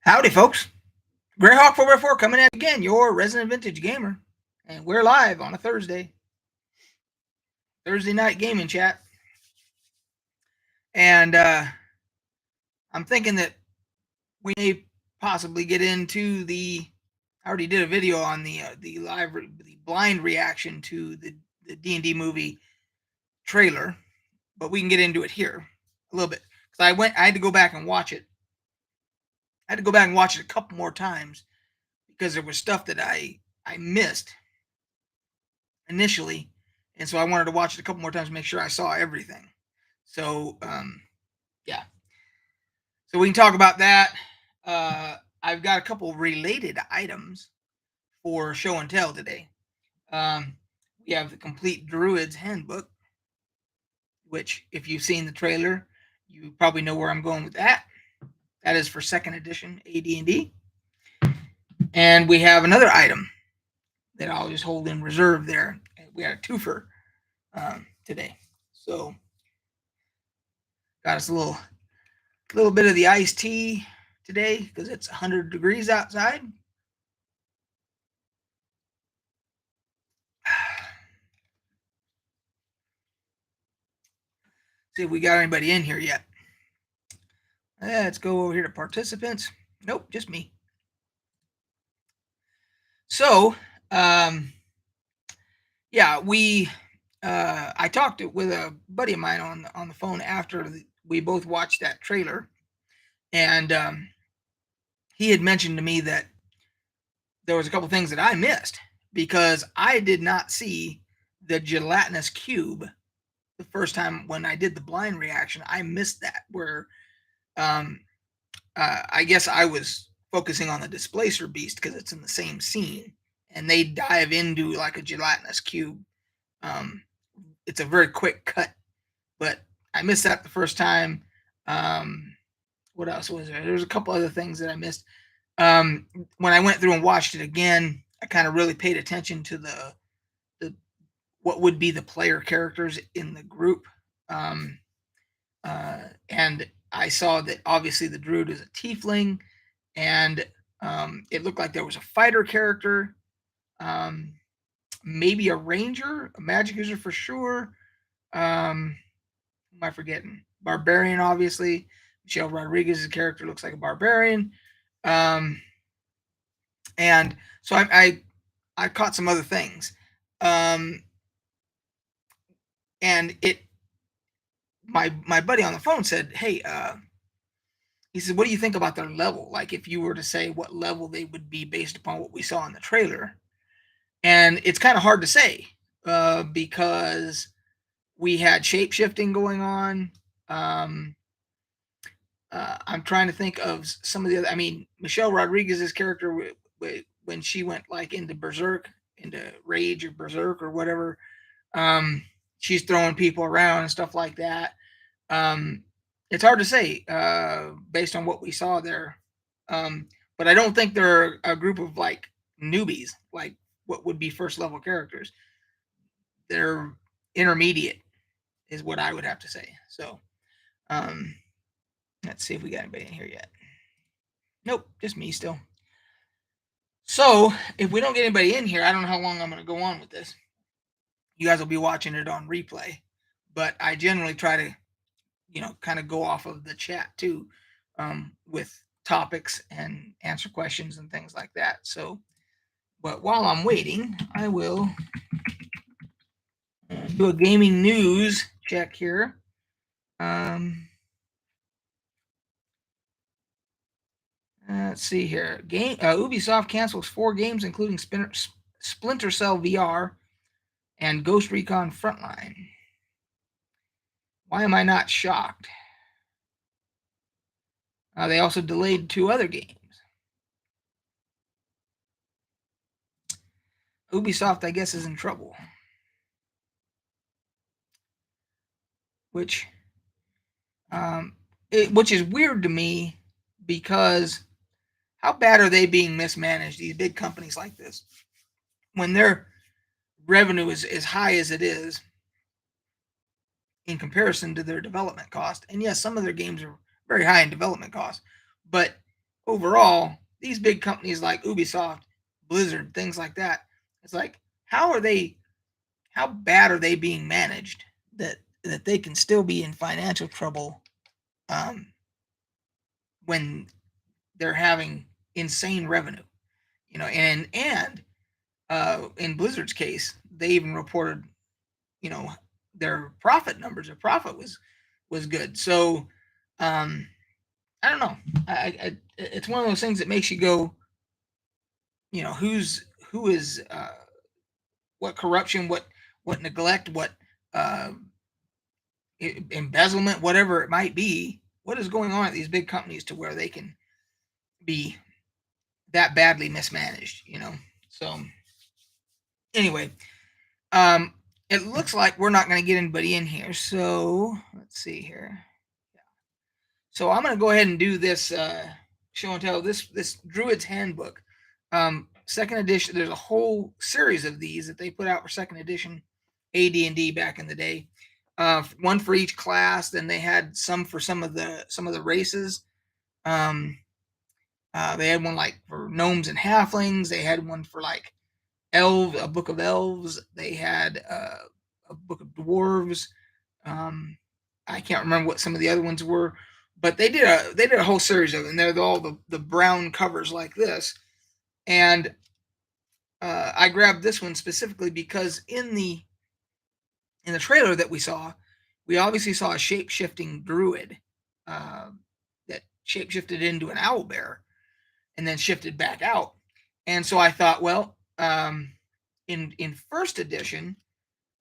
Howdy, folks. Greyhawk 4x4 coming at again, your resident vintage gamer. And we're live on a Thursday night gaming chat. And I'm thinking that we may possibly get into I already did a video on the blind reaction to the D&D movie trailer, but we can get into it here a little bit. Because I had to go back and watch it. I had to go back and watch it a couple more times because there was stuff that I missed initially, and so I wanted to watch it a couple more times to make sure I saw everything. So yeah, so we can talk about that. I've got a couple related items for show and tell today. We have the complete Druids Handbook, which if you've seen the trailer, you probably know where I'm going with that. That is for 2nd edition AD&D. And we have another item that I'll just hold in reserve there. We got a twofer today. So got us a little bit of the iced tea today because it's 100 degrees outside. See if we got anybody in here yet. Let's go over here to participants. Nope, just me. So, yeah, I talked with a buddy of mine on the phone after we both watched that trailer, and he had mentioned to me that there was a couple things that I missed because I did not see the gelatinous cube the first time when I did the blind reaction. I missed that where I guess I was focusing on the displacer beast because it's in the same scene, and they dive into like a gelatinous cube. It's a very quick cut, but I missed that the first time. What else was there? There's a couple other things that I missed. When I went through and watched it again, I kind of really paid attention to the what would be the player characters in the group. And I saw that obviously the druid is a tiefling, and it looked like there was a fighter character, maybe a ranger, a magic user for sure. Who am I forgetting? Barbarian, obviously. Michelle Rodriguez's character looks like a barbarian. And so I caught some other things. And my buddy on the phone said, hey, he said, what do you think about their level? Like if you were to say what level they would be based upon what we saw in the trailer. And it's kind of hard to say because we had shape-shifting going on. I'm trying to think of some of the other, Michelle Rodriguez's character, when she went like into berserk, into rage or berserk or whatever, she's throwing people around and stuff like that. It's hard to say based on what we saw there. But I don't think they're a group of like newbies, like what would be first level characters. They're intermediate is what I would have to say. So let's see if we got anybody in here yet. Nope, just me still. So if we don't get anybody in here, I don't know how long I'm going to go on with this. You guys will be watching it on replay, but I generally try to, kind of go off of the chat too, with topics and answer questions and things like that. So, but while I'm waiting, I will do a gaming news check here. Let's see here. Ubisoft cancels 4 games, including Splinter Cell VR and Ghost Recon Frontline. Why am I not shocked? They also delayed 2 other games. Ubisoft, I guess, is in trouble. Which is weird to me because how bad are they being mismanaged, these big companies like this, when their revenue is as high as it is in comparison to their development cost? And yes, some of their games are very high in development cost, but overall, these big companies like Ubisoft, Blizzard, things like that, it's like, how bad are they being managed that they can still be in financial trouble um, when they're having insane revenue, and in Blizzard's case, they even reported, you know, their profit numbers. Their profit was good. So I don't know. It's one of those things that makes you go, who is what corruption, what neglect, what uh, embezzlement, whatever it might be. What is going on at these big companies to where they can be that badly mismanaged? So anyway, um, it looks like we're not going to get anybody in here. So let's see here. So I'm going to go ahead and do this show and tell. This Druids Handbook, second edition. There's a whole series of these that they put out for second edition AD&D back in the day. One for each class. Then they had some for some of the races. They had one like for gnomes and halflings. They had one for like a book of elves. They had a book of dwarves. I can't remember what some of the other ones were, but they did a whole series of them. And they're all the brown covers like this. And I grabbed this one specifically because in the trailer that we saw, we obviously saw a shape-shifting druid that shape-shifted into an owl bear and then shifted back out. And so I thought, well, in first edition,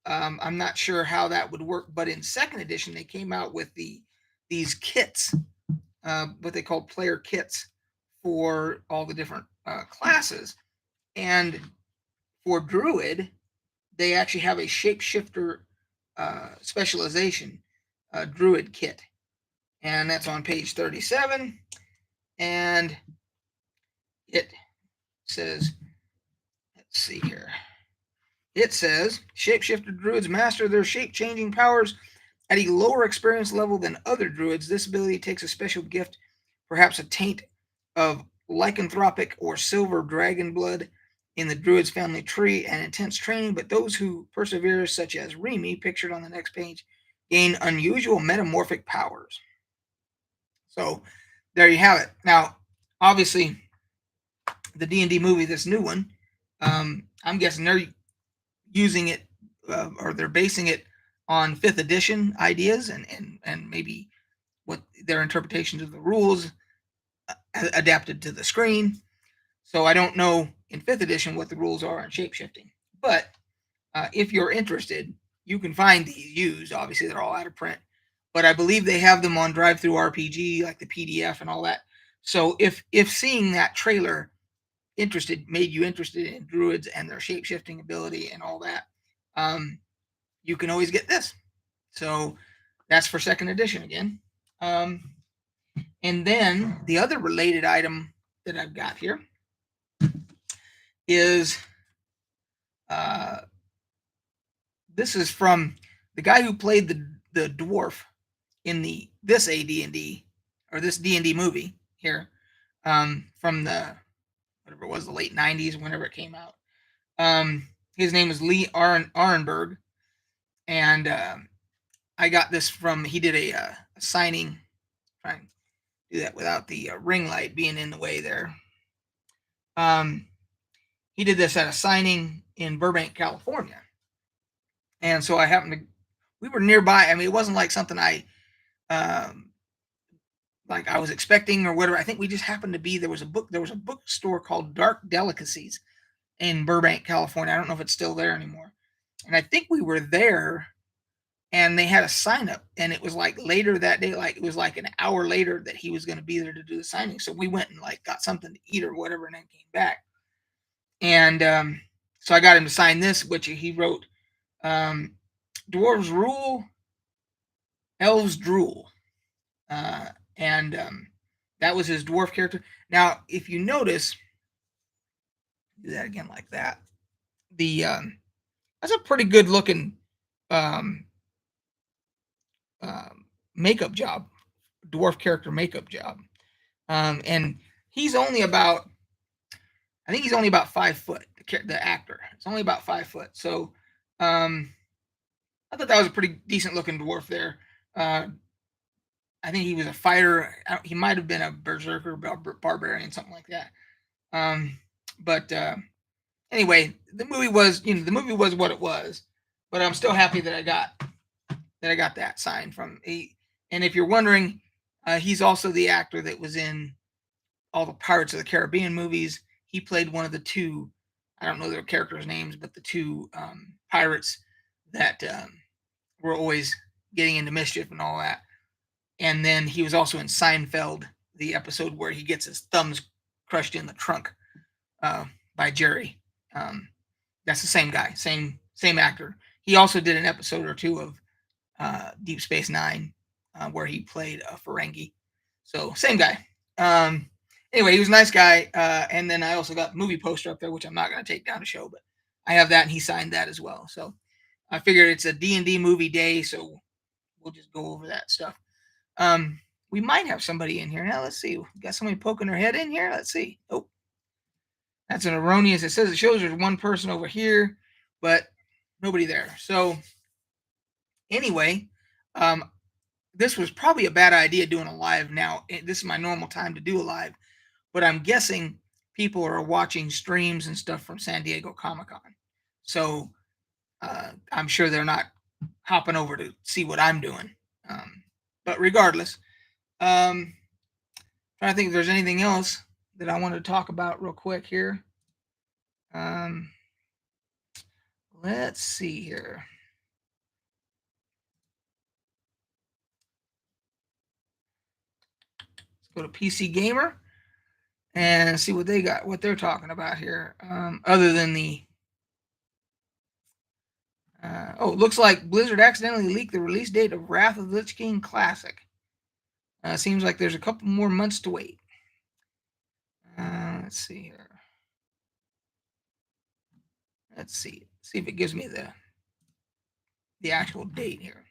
I'm not sure how that would work, but in second edition, they came out with these kits, what they call player kits for all the different classes. And for Druid, they actually have a shapeshifter specialization Druid kit. And that's on page 37. And it says, let's see here. It says, shapeshifter druids master their shape-changing powers at a lower experience level than other druids. This ability takes a special gift, perhaps a taint of lycanthropic or silver dragon blood in the druid's family tree, and intense training, but those who persevere, such as Remy, pictured on the next page, gain unusual metamorphic powers. So there you have it. Now, obviously, the D&D movie, this new one, I'm guessing they're using it or they're basing it on 5th edition ideas and maybe what their interpretations of the rules adapted to the screen. So I don't know in 5th edition what the rules are on shapeshifting. But if you're interested, you can find these used. Obviously, they're all out of print. But I believe they have them on Drive-Thru RPG, like the PDF and all that. So if seeing that trailer made you interested in druids and their shape-shifting ability and all that, you can always get this. So that's for second edition again. And then the other related item that I've got here is this is from the guy who played the dwarf in this AD&D or this D&D movie here, from the whatever it was, the late 90s, whenever it came out. His name is Lee Arenberg, and I got this from, he did a signing, trying to do that without the ring light being in the way there. He did this at a signing in Burbank, California. And so we were nearby. I mean, it wasn't like something like I was expecting or whatever. I think we just happened to be, there was a bookstore called Dark Delicacies in Burbank, California. I don't know if it's still there anymore. And I think we were there and they had a sign up, and it was like later that day, like it was like an hour later that he was going to be there to do the signing. So we went and like got something to eat or whatever and then came back. And so I got him to sign this, which he wrote, Dwarves rule, elves drool. And that was his dwarf character. Now, if you notice, do that again like that. That's a pretty good looking makeup job, dwarf character makeup job. And he's only about, I think he's only about 5 foot. The actor, it's only about 5 foot. So, um, I thought that was a pretty decent looking dwarf there. Uh, I think he was a fighter. He might have been a berserker, barbarian, something like that. But anyway, the movie was what it was. But I'm still happy that I got that sign from he. And if you're wondering, he's also the actor that was in all the Pirates of the Caribbean movies. He played one of the two. I don't know their characters' names, but the two pirates that were always getting into mischief and all that. And then he was also in Seinfeld, the episode where he gets his thumbs crushed in the trunk by Jerry. That's the same guy, same actor. He also did an episode or two of Deep Space Nine where he played a Ferengi. So same guy. Anyway, he was a nice guy. And then I also got the movie poster up there, which I'm not going to take down to show, but I have that, and he signed that as well. So I figured it's a D&D movie day, so we'll just go over that stuff. We might have somebody in here now. Let's see. We got somebody poking their head in here. Let's see. Oh, that's an erroneous. It says it shows there's one person over here, but nobody there. So anyway, this was probably a bad idea doing a live now. This is my normal time to do a live, but I'm guessing people are watching streams and stuff from San Diego Comic-Con. So I'm sure they're not hopping over to see what I'm doing. But regardless, trying to think if there's anything else that I wanted to talk about real quick here. Let's see here. Let's go to PC Gamer and see what they got, what they're talking about here. Other than the looks like Blizzard accidentally leaked the release date of Wrath of the Lich King Classic. Seems like there's a couple more months to wait. Let's see here. Let's see if it gives me the actual date here.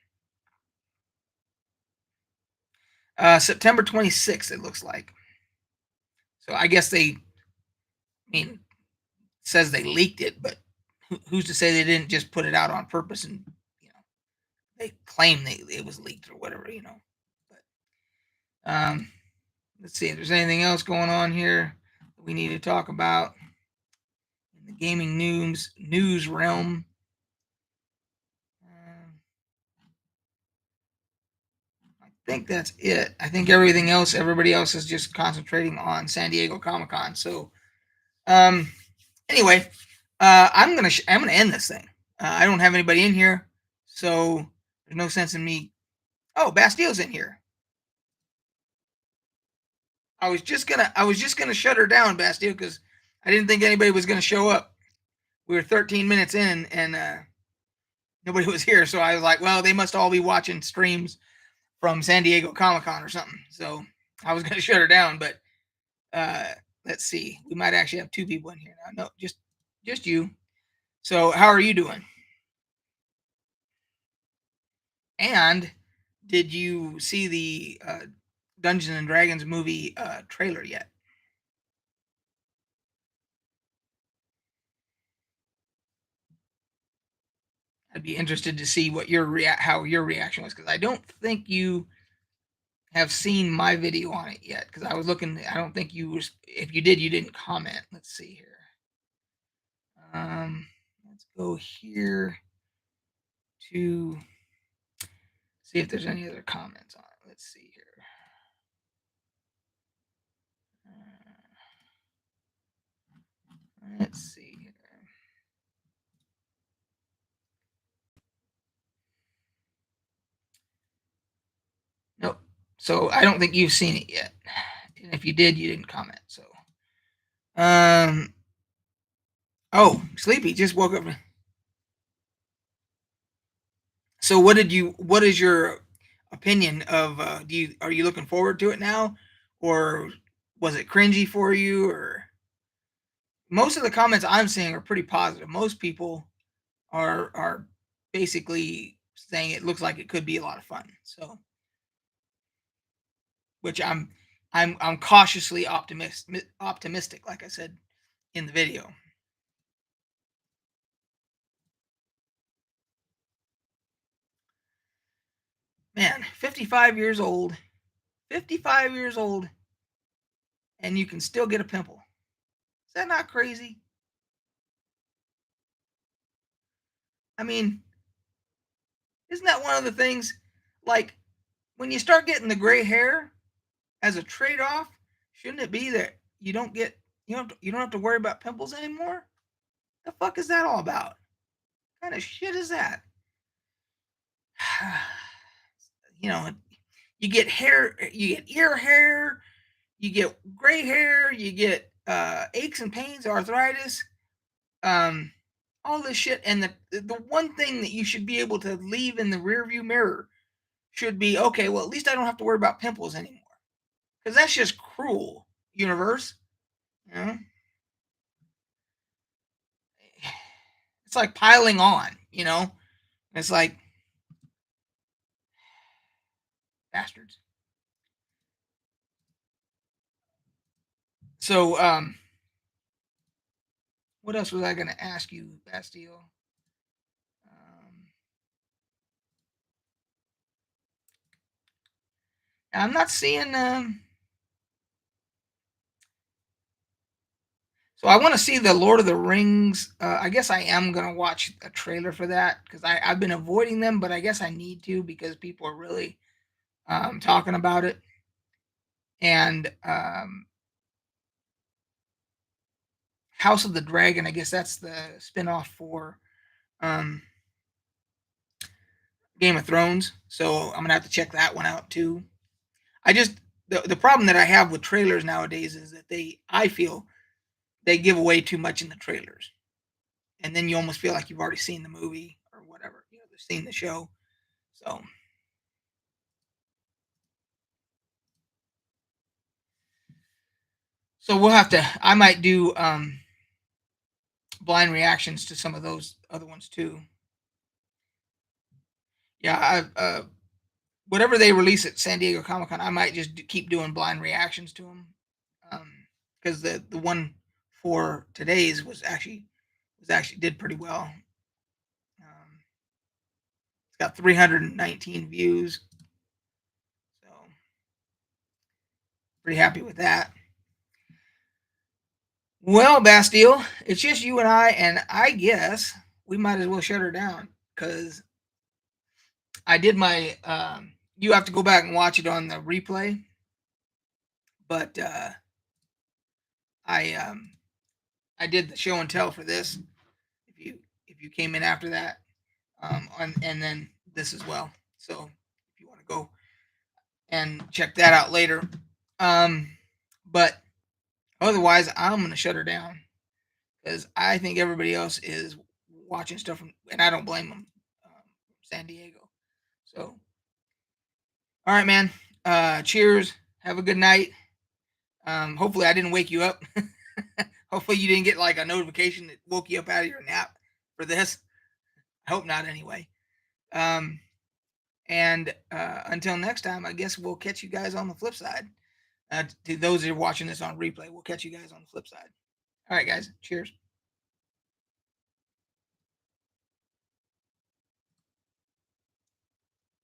September 26th, it looks like. So I guess it says they leaked it, but who's to say they didn't just put it out on purpose and, they claim it was leaked or whatever, But let's see if there's anything else going on here that we need to talk about in the gaming news realm. I think that's it. I think everybody else is just concentrating on San Diego Comic-Con. So, anyway, I'm gonna end this thing. I don't have anybody in here, so there's no sense in me. Oh, Bastille's in here. I was just gonna shut her down, Bastille, because I didn't think anybody was gonna show up. We were 13 minutes in, and nobody was here, so I was like, well, they must all be watching streams from San Diego Comic-Con or something. So I was gonna shut her down, but let's see. We might actually have two people in here now. No, just you. So how are you doing? And did you see the Dungeons and Dragons movie trailer yet? I'd be interested to see what how your reaction was, because I don't think you have seen my video on it yet, because I was looking. I don't think you was. If you did, you didn't comment. Let's see here. Let's go here to see if there's any other comments on it. Let's see here. Let's see here. Nope. So I don't think you've seen it yet. And if you did, you didn't comment. So, oh, Sleepy just woke up. So what is your opinion of, are you looking forward to it now, or was it cringy for you? Or most of the comments I'm seeing are pretty positive. Most people are basically saying it looks like it could be a lot of fun. So, which I'm I'm cautiously optimistic, like I said in the video. Man, 55 years old, 55 years old, and you can still get a pimple. Is that not crazy? I mean, isn't that one of the things? Like, when you start getting the gray hair as a trade-off, shouldn't it be that you don't have to worry about pimples anymore? The fuck is that all about? What kind of shit is that? You know, you get hair, you get ear hair, you get gray hair, you get aches and pains, arthritis, um, all this shit. And the one thing that you should be able to leave in the rearview mirror should be, okay, well, at least I don't have to worry about pimples anymore. Because that's just cruel, universe. You know? It's like piling on, you know? It's like bastards. So, what else was I going to ask you, Bastille? Um, I'm not seeing. So I want to see the Lord of the Rings. I guess I am gonna watch a trailer for that because I've been avoiding them, but I guess I need to because people are really talking about it. And House of the Dragon. I guess that's the spinoff for um, Game of Thrones. So I'm gonna have to check that one out too. I just the problem that I have with trailers nowadays is that I feel they give away too much in the trailers, and then you almost feel like you've already seen the movie or whatever, they've seen the show. So we'll have to. I might do blind reactions to some of those other ones too. Yeah, whatever they release at San Diego Comic Con, I might just keep doing blind reactions to them. Because the one for today's was actually did pretty well. It's got 319 views, so pretty happy with that. Well, Bastille, it's just you and I guess we might as well shut her down because I did my. You have to go back and watch it on the replay, but I did the show and tell for this. If you came in after that, and then this as well. So if you want to go and check that out later, but otherwise, I'm gonna shut her down because I think everybody else is watching stuff from, and I don't blame them. San Diego. So, all right, man. Cheers. Have a good night. Hopefully, I didn't wake you up. Hopefully, you didn't get like a notification that woke you up out of your nap for this. I hope not, anyway. And until next time, I guess we'll catch you guys on the flip side. To those that are watching this on replay, we'll catch you guys on the flip side. All right, guys. Cheers.